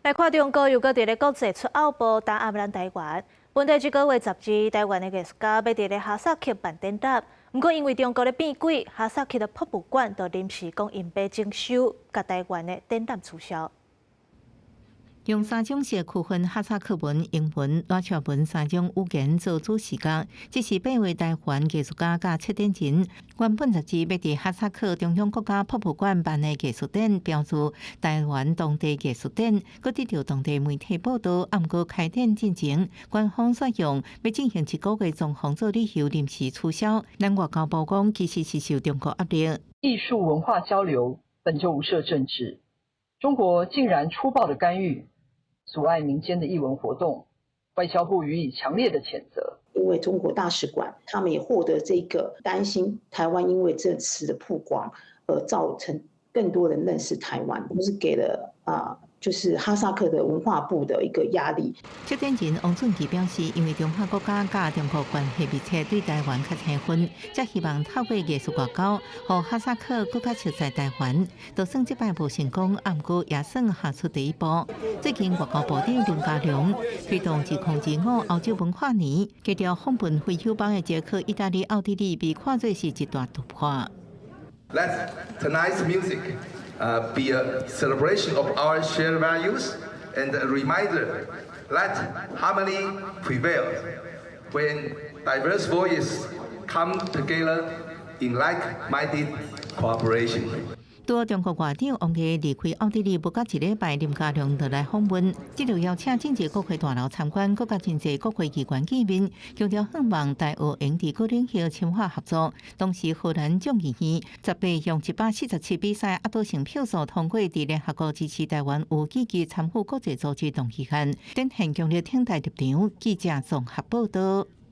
来看中国又搁伫咧国际出口部打压咱台湾。本地这个月12日，台湾的艺术家要伫咧哈萨克办展览，不过因为中国咧变鬼，哈萨克的博物馆就临时讲因被征收，甲台湾的展览取消。用3种式区分哈萨克文、英文、拉丁文3种语言做主视角，这是8位台湾艺术家甲7点前，原本12日要伫哈萨克中央国家博物馆办的艺术展，标注台湾当地艺术展，佮得到当地媒体报道，暗过开展进前，官方选用要进行1个月状况做理由，临时取消。咱外交部讲，其实是受中国压力。艺术文化交流本就无涉政治，中国竟然粗暴的干预。阻碍民间的艺文活动，外交部予以强烈的谴责。因为中国大使馆，他们也获得这个担心台湾因为这次的曝光而造成更多人认识台湾，我们是给了就是哈萨克的文化部的一个压力。7点前，王俊奇表示，因为中华国家甲中国关系密切，对台湾较生分，才希望透过艺术外交，让哈萨克更加熟悉台湾。就算这摆无成功，不过也算下出第一步。最近外交部长林佳龙推动2025欧洲文化年，继续访问非友邦的捷克、意大利、奥地利，被看作是一大突破。Let tonight's music be a celebration of our shared values and a reminder that harmony prevails when diverse voices come together in like-minded cooperation. 多中国外长王毅离开奥地利不到1礼拜，林佳龙就来访问，即路邀请政治国会大楼参观，各甲真济国会议员见面，强调希望台俄应伫各领域深化合作。当时荷兰众议院18用147比赛压倒性票数通过，伫联合国支持台湾有积极参与国际组织动议案，展现强烈挺台立场。记者综合报道。